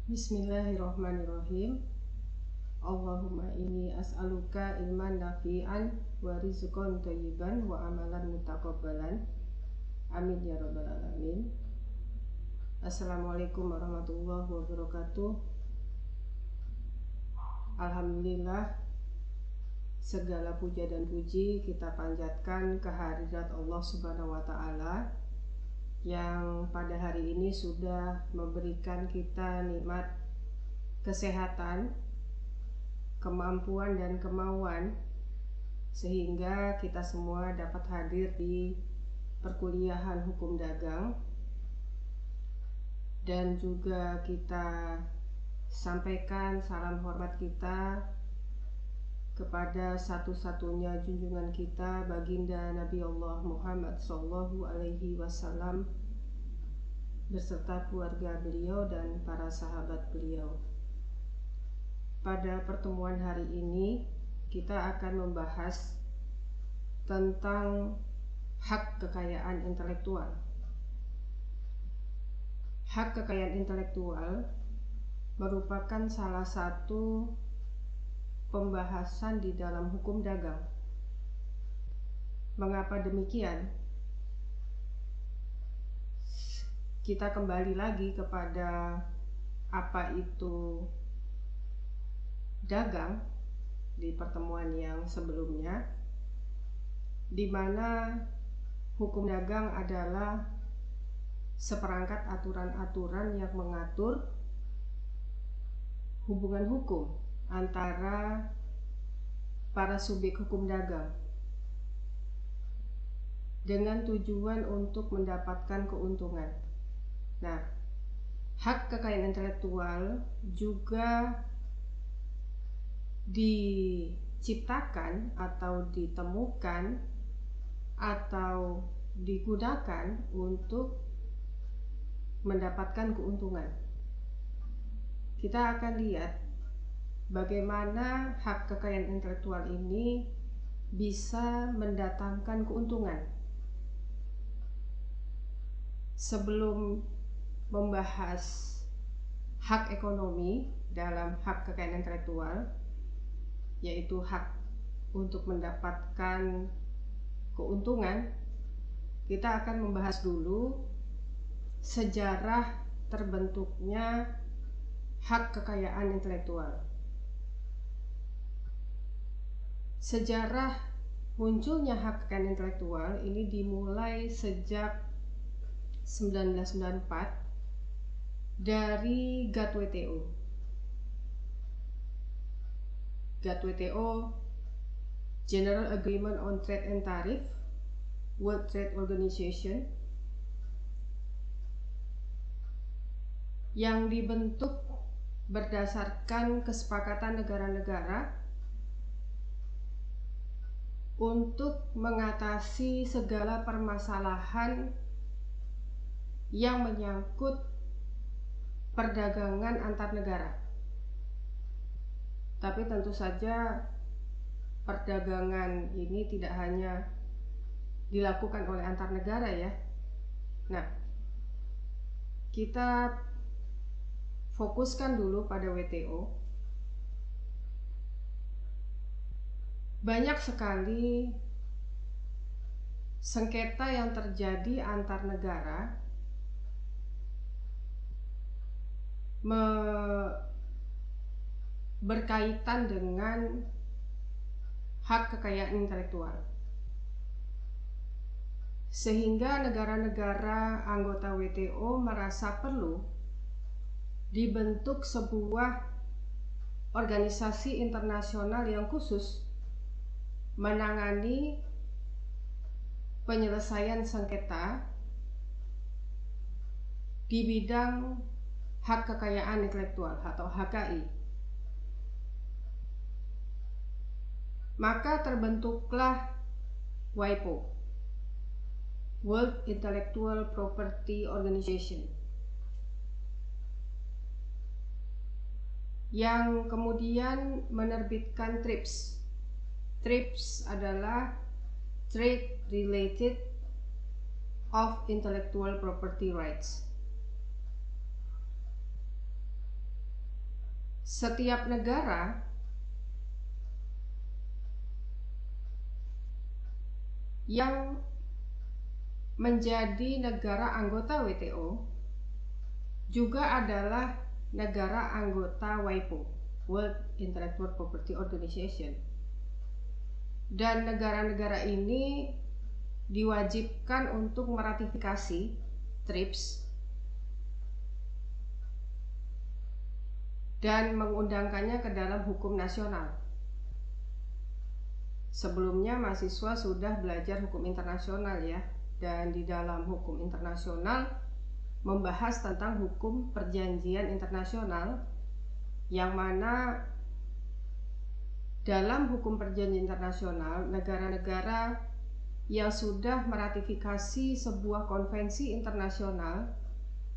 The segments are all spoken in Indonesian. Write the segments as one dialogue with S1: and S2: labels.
S1: Bismillahirrahmanirrahim. Allahumma inni as'aluka ilman nafi'an wa rizqan thayyiban wa amalan mutaqabbalan. Amin ya rabbal alamin. Assalamualaikum warahmatullahi wabarakatuh. Alhamdulillah, segala puja dan puji kita panjatkan kehadirat Allah Subhanahu wa taala yang pada hari ini sudah memberikan kita nikmat kesehatan, kemampuan dan kemauan sehingga kita semua dapat hadir di perkuliahan hukum dagang, dan juga kita sampaikan salam hormat kita kepada satu-satunya junjungan kita, baginda Nabi Allah Muhammad Sallallahu Alaihi Wasallam beserta keluarga beliau dan para sahabat beliau. Pada pertemuan hari ini kita akan membahas tentang hak kekayaan intelektual. Hak kekayaan intelektual merupakan salah satu pembahasan di dalam hukum dagang. Mengapa demikian? Kita kembali lagi kepada apa itu dagang di pertemuan yang sebelumnya, di mana hukum dagang adalah seperangkat aturan-aturan yang mengatur hubungan hukum antara para subjek hukum dagang dengan tujuan untuk mendapatkan keuntungan. Nah, hak kekayaan intelektual juga diciptakan atau ditemukan atau digunakan untuk mendapatkan keuntungan. Kita akan lihat bagaimana hak kekayaan intelektual ini bisa mendatangkan keuntungan. Sebelum membahas hak ekonomi dalam hak kekayaan intelektual, yaitu hak untuk mendapatkan keuntungan, kita akan membahas dulu sejarah terbentuknya hak kekayaan intelektual. Sejarah munculnya hak kekayaan intelektual ini dimulai sejak 1994 dari GATT-WTO. GATT-WTO, General Agreement on Trade and Tariff, World Trade Organization, yang dibentuk berdasarkan kesepakatan negara-negara untuk mengatasi segala permasalahan yang menyangkut perdagangan antar negara. Tapi tentu saja perdagangan ini tidak hanya dilakukan oleh antar negara ya. Nah, kita fokuskan dulu pada WTO. Banyak sekali sengketa yang terjadi antar negara berkaitan dengan hak kekayaan intelektual, sehingga negara-negara anggota WTO merasa perlu dibentuk sebuah organisasi internasional yang khusus menangani penyelesaian sengketa di bidang hak kekayaan intelektual atau HKI. Maka terbentuklah WIPO, World Intellectual Property Organization, yang kemudian menerbitkan TRIPS. TRIPS adalah Trade Related of Intellectual Property Rights. setiap negara yang menjadi negara anggota WTO juga adalah negara anggota WIPO, World Intellectual Property Organization. Dan negara-negara ini diwajibkan untuk meratifikasi TRIPS dan mengundangkannya ke dalam hukum nasional. Sebelumnya mahasiswa sudah belajar hukum internasional ya, dan di dalam hukum internasional membahas tentang hukum perjanjian internasional, yang mana dalam hukum perjanjian internasional negara-negara yang sudah meratifikasi sebuah konvensi internasional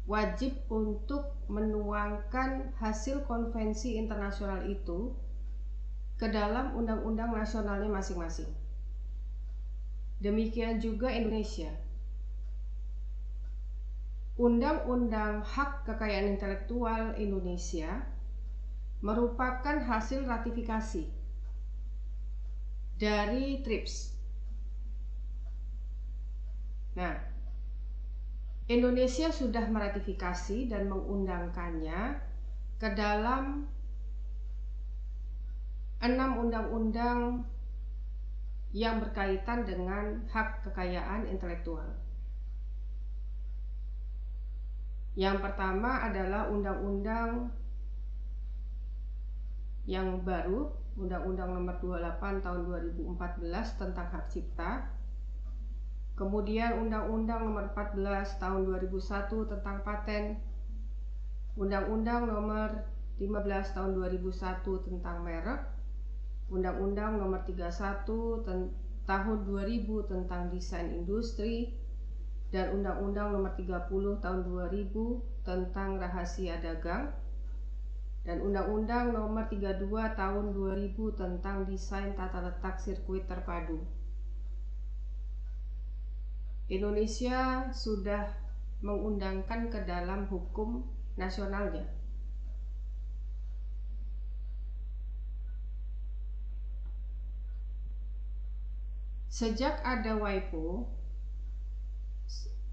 S1: wajib untuk menuangkan hasil konvensi internasional itu ke dalam undang-undang nasionalnya masing-masing. Demikian juga Indonesia. Undang-undang Hak Kekayaan Intelektual Indonesia merupakan hasil ratifikasi dari TRIPS. Nah, Indonesia sudah meratifikasi dan mengundangkannya ke dalam 6 undang-undang yang berkaitan dengan hak kekayaan intelektual. Yang pertama adalah undang-undang yang baru, Undang-Undang Nomor 28 Tahun 2014 tentang hak cipta. Kemudian Undang-Undang Nomor 14 Tahun 2001 tentang paten. Undang-Undang Nomor 15 Tahun 2001 tentang merek. Undang-Undang Nomor 31 Tahun 2000 tentang desain industri. Dan Undang-Undang Nomor 30 Tahun 2000 tentang rahasia dagang, dan Undang-Undang Nomor 32 Tahun 2000 tentang desain tata letak sirkuit terpadu. Indonesia sudah mengundangkan ke dalam hukum nasionalnya. Sejak ada WIPO,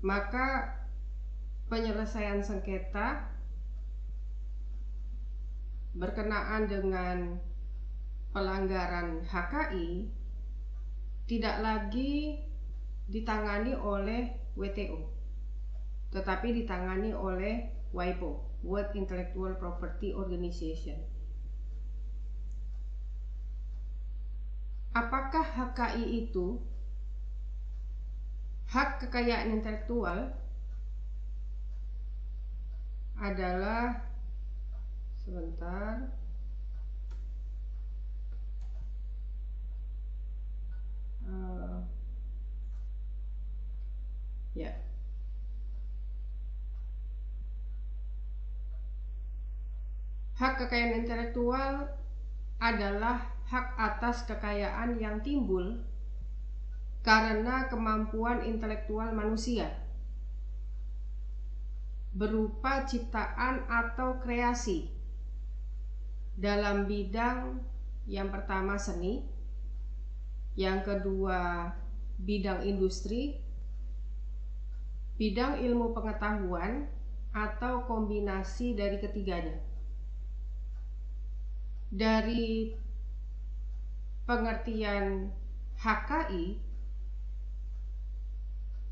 S1: maka penyelesaian sengketa berkenaan dengan pelanggaran HKI tidak lagi ditangani oleh WTO, tetapi ditangani oleh WIPO, World Intellectual Property Organization. Apakah HKI itu hak kekayaan intelektual? Adalah sebentar. Ya. Hak kekayaan intelektual adalah hak atas kekayaan yang timbul karena kemampuan intelektual manusia berupa ciptaan atau kreasi dalam bidang yang pertama seni, yang kedua bidang industri, bidang ilmu pengetahuan, atau kombinasi dari ketiganya. Dari pengertian HKI,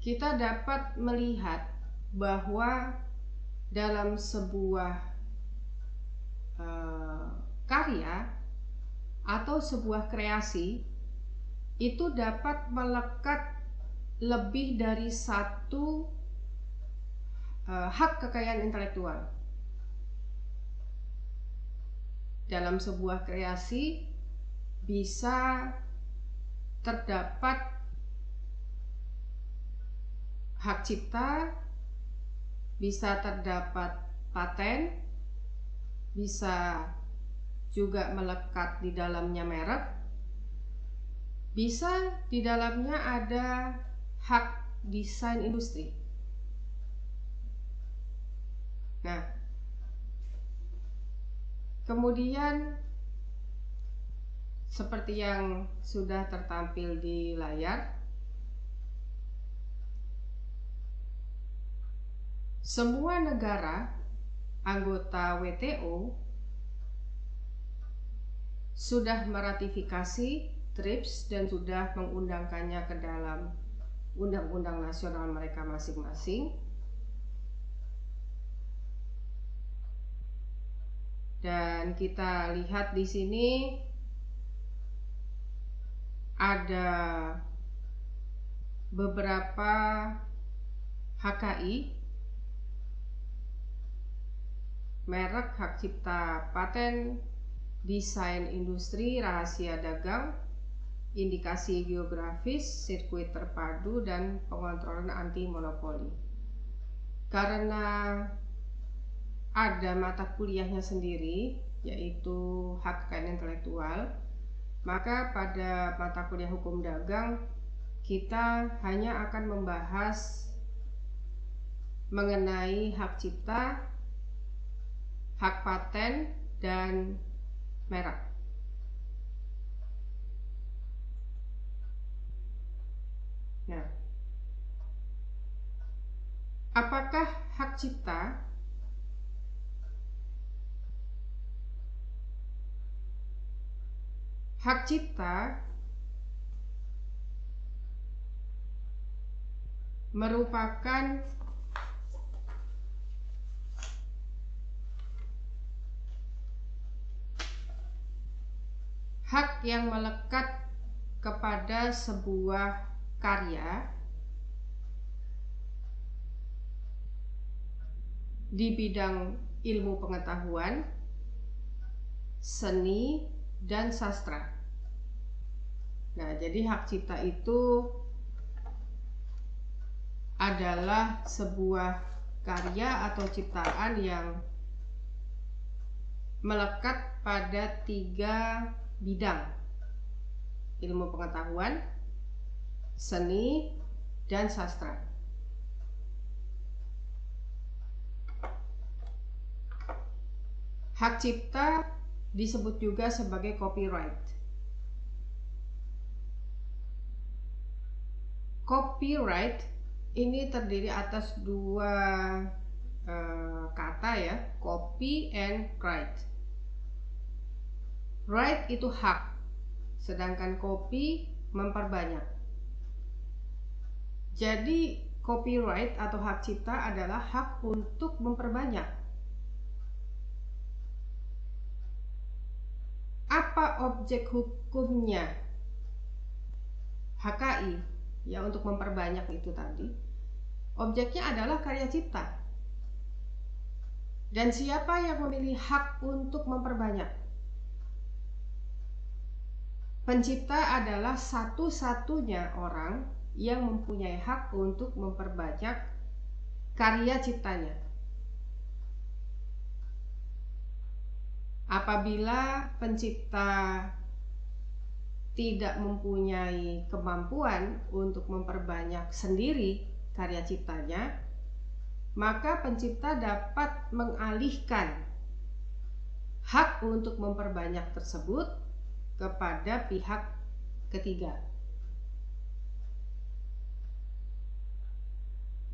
S1: kita dapat melihat bahwa dalam sebuah karya atau sebuah kreasi itu dapat melekat lebih dari satu hak kekayaan intelektual. Dalam sebuah kreasi bisa terdapat hak cipta, bisa terdapat paten, bisa juga melekat di dalamnya merek, bisa di dalamnya ada hak desain industri. Nah, Kemudian seperti yang sudah tertampil di layar, semua negara anggota WTO sudah meratifikasi TRIPS dan sudah mengundangkannya ke dalam undang-undang nasional mereka masing-masing. Dan kita lihat di sini ada beberapa HKI, merek, hak cipta, paten, desain industri, rahasia dagang, indikasi geografis, sirkuit terpadu, dan pengontrolan anti monopoli. Karena ada mata kuliahnya sendiri, yaitu hak kekayaan intelektual, maka pada mata kuliah hukum dagang kita hanya akan membahas mengenai hak cipta, hak paten, dan merek. Nah, apakah hak cipta? Hak cipta merupakan hak yang melekat kepada sebuah karya di bidang ilmu pengetahuan, seni, dan sastra. Nah, jadi hak cipta itu adalah sebuah karya atau ciptaan yang melekat pada 3 bidang: ilmu pengetahuan, seni, dan sastra. Hak cipta disebut juga sebagai copyright. Copyright ini terdiri atas 2 kata ya, copy and right. Right itu hak, sedangkan copy memperbanyak. Jadi copyright atau hak cipta adalah hak untuk memperbanyak. Apa objek hukumnya HKI? Ya, untuk memperbanyak itu tadi. Objeknya adalah karya cipta. Dan siapa yang memiliki hak untuk memperbanyak? Pencipta adalah satu-satunya orang yang mempunyai hak untuk memperbanyak karya ciptanya. Apabila pencipta tidak mempunyai kemampuan untuk memperbanyak sendiri karya ciptanya, maka pencipta dapat mengalihkan hak untuk memperbanyak tersebut kepada pihak ketiga.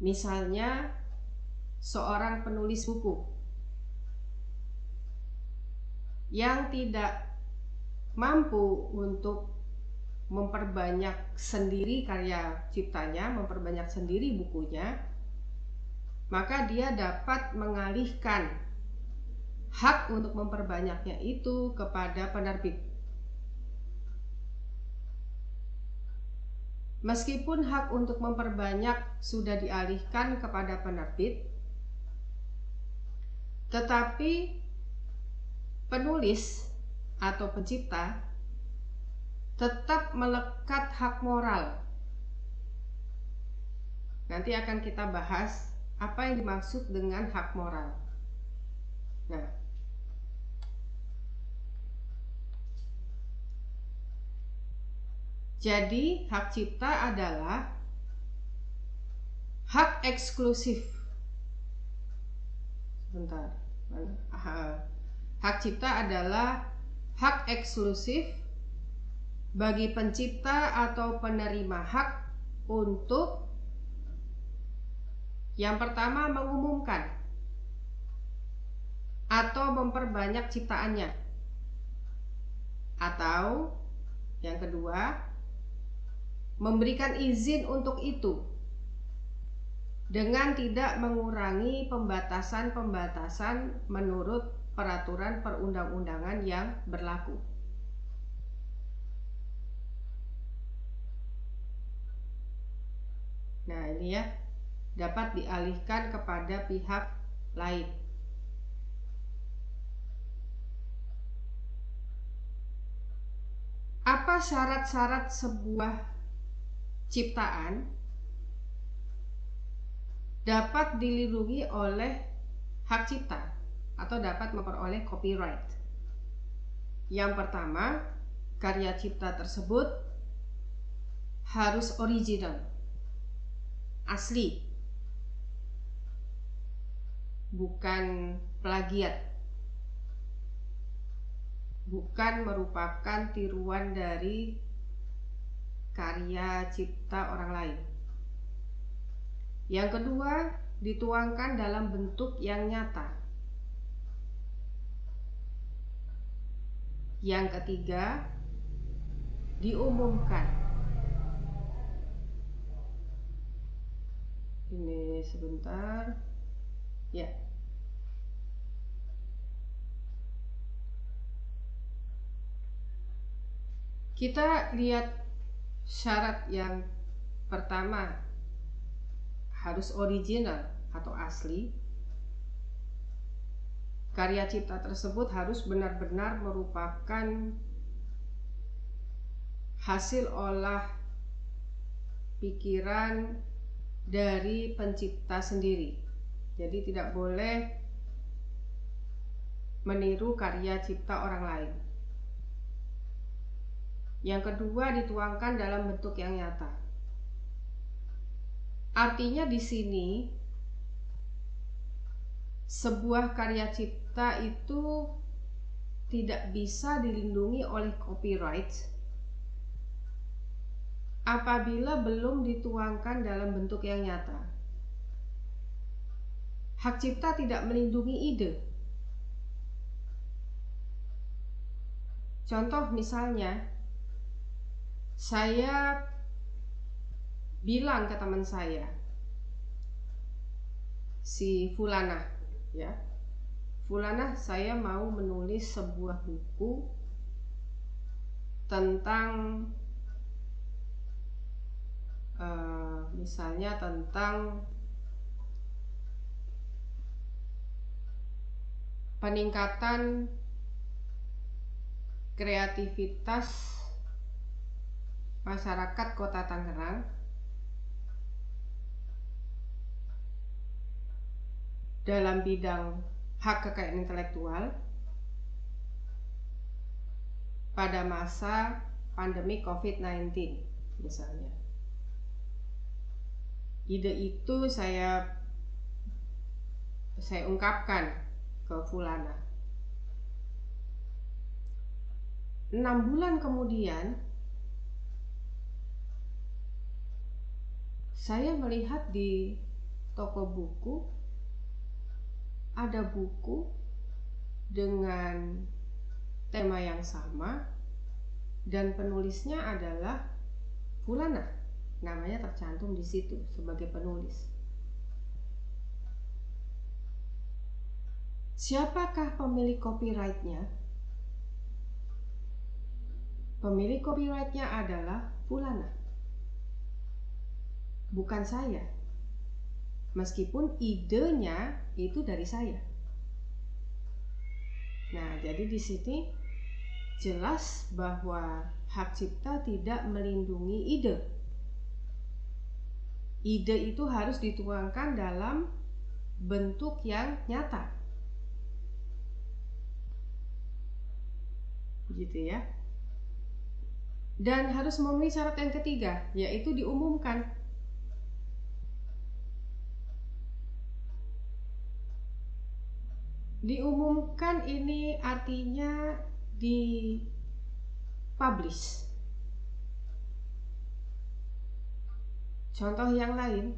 S1: Misalnya, seorang penulis buku yang tidak mampu untuk memperbanyak sendiri karya ciptanya, memperbanyak sendiri bukunya, maka dia dapat mengalihkan hak untuk memperbanyaknya itu kepada penerbit. Meskipun hak untuk memperbanyak sudah dialihkan kepada penerbit, tetapi penulis atau pencipta tetap melekat hak moral. Nanti akan kita bahas apa yang dimaksud dengan hak moral. Nah, jadi hak cipta adalah hak eksklusif. Sebentar. Hak cipta adalah hak eksklusif bagi pencipta atau penerima hak untuk yang pertama mengumumkan atau memperbanyak ciptaannya, atau yang kedua memberikan izin untuk itu dengan tidak mengurangi pembatasan-pembatasan menurut peraturan perundang-undangan yang berlaku. Nah, ini ya, dapat dialihkan kepada pihak lain. Apa syarat-syarat sebuah ciptaan dapat dilindungi oleh hak cipta atau dapat memperoleh copyright? Yang pertama, karya cipta tersebut harus original, asli, bukan plagiat, bukan merupakan tiruan dari karya cipta orang lain. Yang kedua, dituangkan dalam bentuk yang nyata. Yang ketiga, diumumkan. Ini sebentar. Ya. Kita lihat syarat yang pertama, harus original atau asli. Karya cipta tersebut harus benar-benar merupakan hasil olah pikiran dari pencipta sendiri. Jadi tidak boleh meniru karya cipta orang lain. Yang kedua, dituangkan dalam bentuk yang nyata. Artinya di sini sebuah karya cipta itu tidak bisa dilindungi oleh copyright apabila belum dituangkan dalam bentuk yang nyata. Hak cipta tidak melindungi ide. Contoh misalnya, saya bilang ke teman saya, si Fulana, ya, Fulana, saya mau menulis sebuah buku tentang misalnya tentang peningkatan kreativitas masyarakat Kota Tangerang dalam bidang hak kekayaan intelektual pada masa pandemi COVID-19 misalnya. Ide itu saya ungkapkan ke Fulana. 6 bulan kemudian saya melihat di toko buku ada buku dengan tema yang sama dan penulisnya adalah Fulana. Namanya tercantum di situ sebagai penulis. Siapakah pemilik copyright-nya? Pemilik copyright-nya adalah Fulana, bukan saya. Meskipun idenya itu dari saya. Nah, jadi di sini jelas bahwa hak cipta tidak melindungi ide. Ide itu harus dituangkan dalam bentuk yang nyata. Gitu ya. Dan harus memenuhi syarat yang ketiga, yaitu diumumkan. Diumumkan ini artinya di-publish. Contoh yang lain,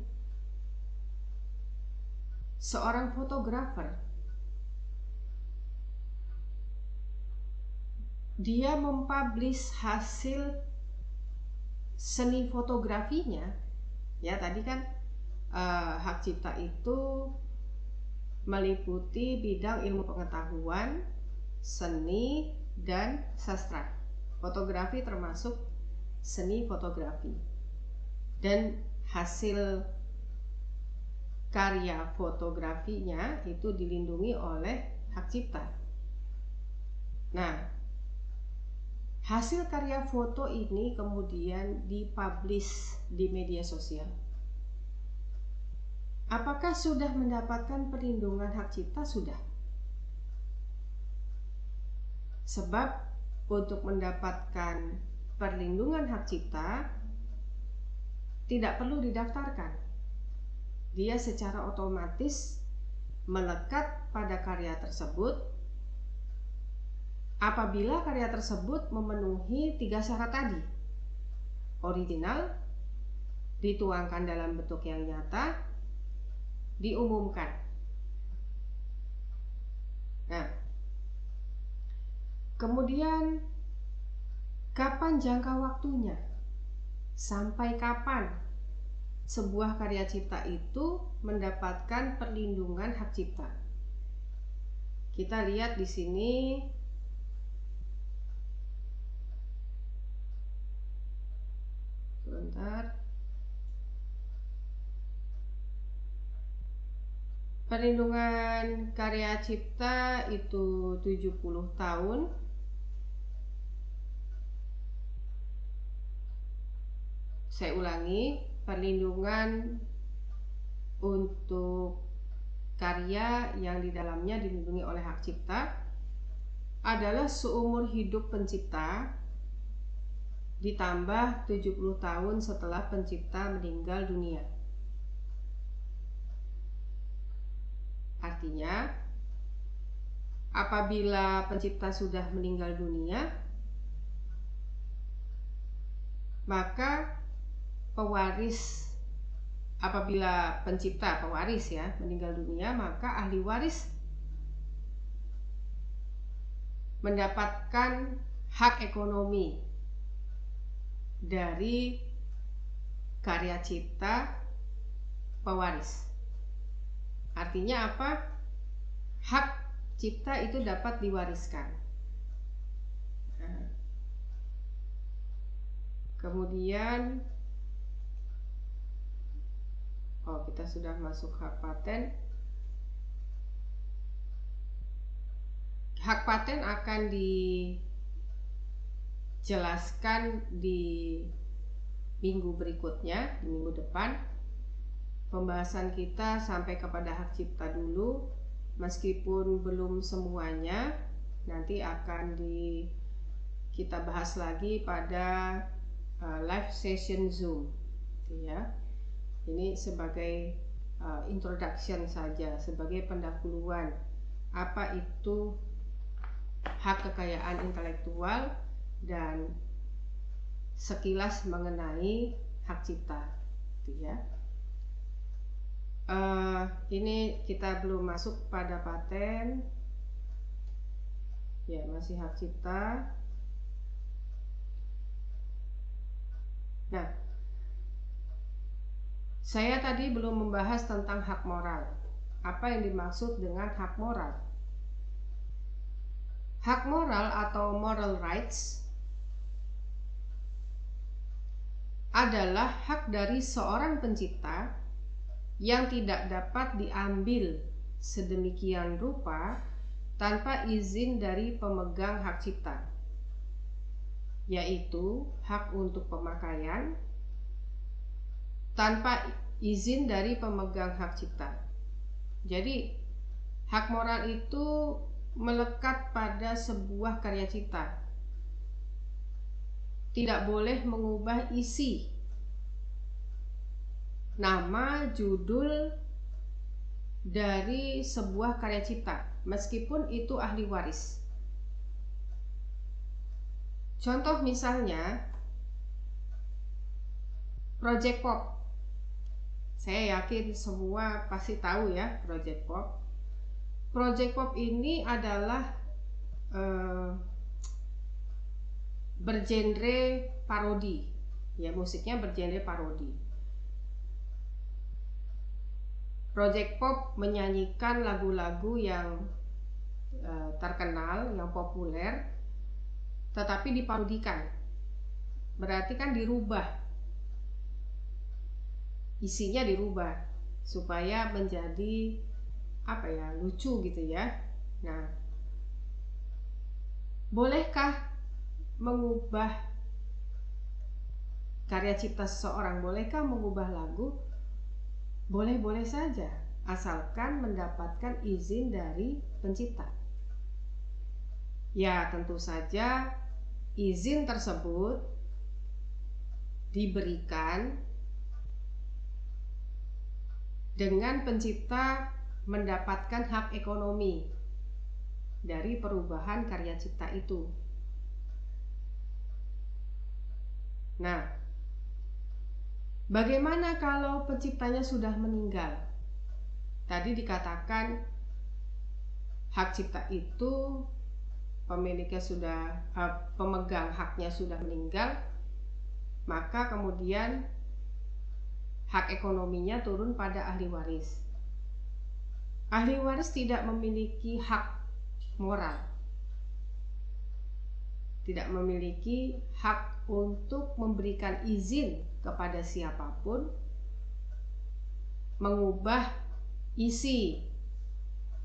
S1: seorang fotografer, dia mempublish hasil seni fotografinya. Ya, tadi kan hak cipta itu meliputi bidang ilmu pengetahuan, seni, dan sastra. Fotografi termasuk seni fotografi. Dan hasil karya fotografinya itu dilindungi oleh hak cipta. Nah, hasil karya foto ini kemudian dipublish di media sosial. Apakah sudah mendapatkan perlindungan hak cipta? Sudah. Sebab untuk mendapatkan perlindungan hak cipta tidak perlu didaftarkan. Dia secara otomatis melekat pada karya tersebut apabila karya tersebut memenuhi 3 syarat tadi. Original, dituangkan dalam bentuk yang nyata, diumumkan. Nah, kemudian kapan jangka waktunya? Sampai kapan sebuah karya cipta itu mendapatkan perlindungan hak cipta? Kita lihat di sini. Sebentar. Perlindungan karya cipta itu 70 tahun. Saya ulangi, perlindungan untuk karya yang di dalamnya dilindungi oleh hak cipta adalah seumur hidup pencipta ditambah 70 tahun setelah pencipta meninggal dunia. Artinya, apabila pencipta sudah meninggal dunia, maka pewaris, apabila pencipta pewaris ya meninggal dunia, maka ahli waris mendapatkan hak ekonomi dari karya cipta pewaris. Artinya apa? Hak cipta itu dapat diwariskan. Nah, kemudian kita sudah masuk hak paten. Hak paten akan dijelaskan di minggu berikutnya, di minggu depan. Pembahasan kita sampai kepada hak cipta dulu, meskipun belum semuanya, nanti akan kita bahas lagi pada live session Zoom, ya. Ini sebagai introduction saja, sebagai pendahuluan apa itu hak kekayaan intelektual dan sekilas mengenai hak cipta, ya. Ini kita belum masuk pada paten, ya, masih hak cipta. Nah, saya tadi belum membahas tentang hak moral. Apa yang dimaksud dengan hak moral? Hak moral atau moral rights adalah hak dari seorang pencipta yang tidak dapat diambil sedemikian rupa tanpa izin dari pemegang hak cipta, yaitu hak untuk pemakaian tanpa izin dari pemegang hak cipta. Jadi hak moral itu melekat pada sebuah karya cipta, tidak boleh mengubah isi, nama, judul, dari sebuah karya cipta, meskipun itu ahli waris. Contoh misalnya, Project Pop. Saya yakin semua pasti tahu ya Project Pop. Project Pop ini adalah bergenre parodi, ya, musiknya bergenre parodi. Project Pop menyanyikan lagu-lagu yang terkenal, yang populer, tetapi diparodikan. Berarti kan dirubah, isinya dirubah supaya menjadi lucu gitu ya. Nah, bolehkah mengubah karya cipta seseorang? Bolehkah mengubah lagu? Boleh-boleh saja, asalkan mendapatkan izin dari pencipta. Ya, tentu saja izin tersebut diberikan dengan pencipta mendapatkan hak ekonomi dari perubahan karya cipta itu. Nah, bagaimana kalau penciptanya sudah meninggal? Tadi dikatakan hak cipta itu pemegang haknya sudah meninggal, maka kemudian hak ekonominya turun pada ahli waris. Ahli waris tidak memiliki hak moral, tidak memiliki hak untuk memberikan izin kepada siapapun mengubah isi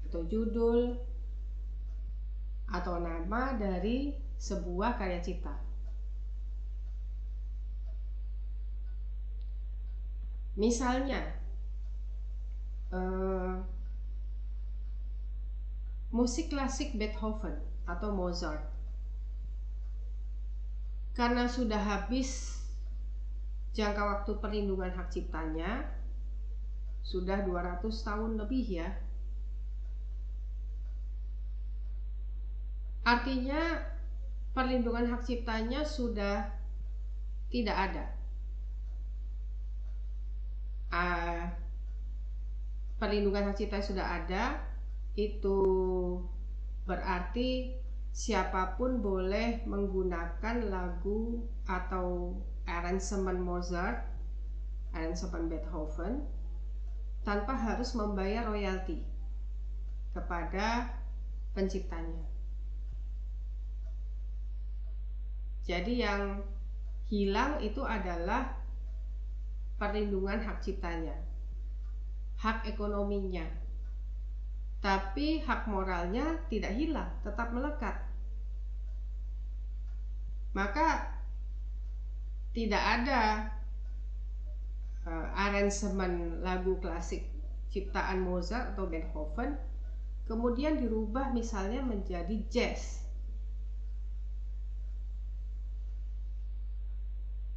S1: atau judul atau nama dari sebuah karya cipta. Misalnya musik klasik Beethoven atau Mozart, karena sudah habis jangka waktu perlindungan hak ciptanya, sudah 200 tahun lebih ya. Artinya perlindungan hak ciptanya sudah tidak ada. Perlindungan hak cipta sudah ada, itu berarti siapapun boleh menggunakan lagu atau aransemen Mozart, aransemen Beethoven, tanpa harus membayar royalti kepada penciptanya. Jadi yang hilang itu adalah perlindungan hak ciptanya, hak ekonominya, tapi hak moralnya tidak hilang, tetap melekat. Maka tidak ada aransemen lagu klasik ciptaan Mozart atau Beethoven kemudian dirubah misalnya menjadi jazz.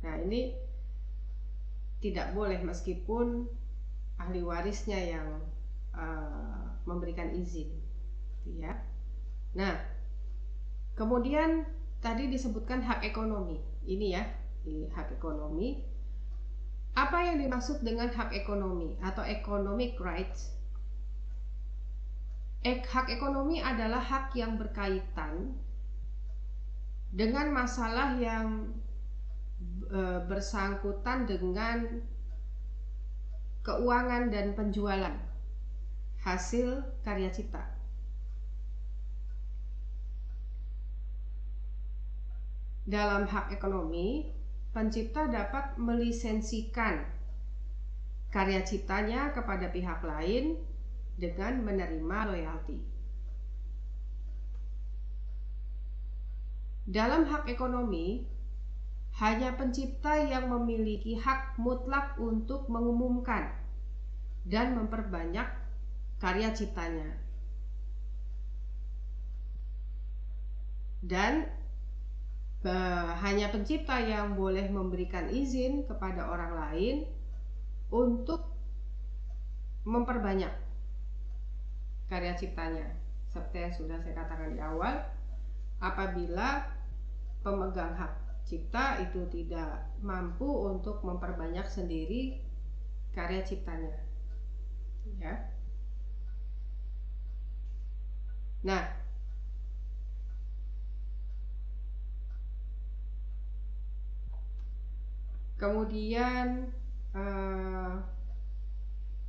S1: Nah, ini tidak boleh meskipun ahli warisnya yang memberikan izin, ya. Nah, kemudian tadi disebutkan hak ekonomi. Ini ya, di hak ekonomi. Apa yang dimaksud dengan hak ekonomi atau economic rights? Hak ekonomi adalah hak yang berkaitan dengan masalah yang bersangkutan dengan keuangan dan penjualan hasil karya cipta. Dalam hak ekonomi, pencipta dapat melisensikan karya ciptanya kepada pihak lain dengan menerima royalti. Dalam hak ekonomi, hanya pencipta yang memiliki hak mutlak untuk mengumumkan dan memperbanyak karya ciptanya. Dan hanya pencipta yang boleh memberikan izin kepada orang lain untuk memperbanyak karya ciptanya. Seperti yang sudah saya katakan di awal, apabila pemegang hak cipta itu tidak mampu untuk memperbanyak sendiri karya ciptanya, ya. Nah, kemudian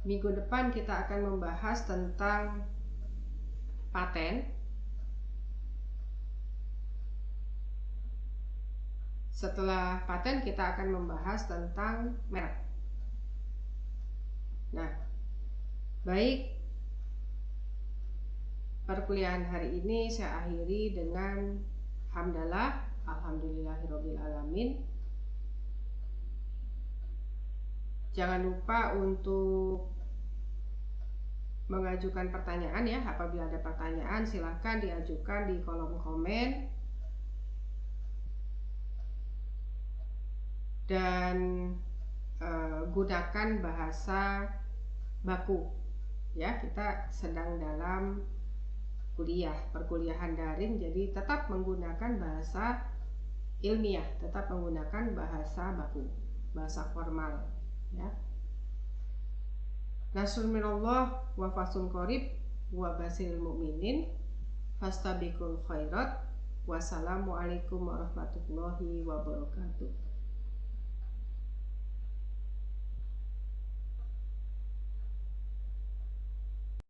S1: minggu depan kita akan membahas tentang paten. Setelah paten kita akan membahas tentang merek. Nah, baik, perkuliahan hari ini saya akhiri dengan hamdalah, alhamdulillahirabbil alamin. Jangan lupa untuk mengajukan pertanyaan ya. Apabila ada pertanyaan silahkan diajukan di kolom komen. Dan gunakan bahasa baku ya, kita sedang dalam perkuliahan daring, jadi tetap menggunakan bahasa ilmiah, tetap menggunakan bahasa baku, bahasa formal ya. Nasrun minallah wa fathun qarib wa basyiril mu'minin fastabiqul khairat. Wassalamualaikum warahmatullahi wabarakatuh.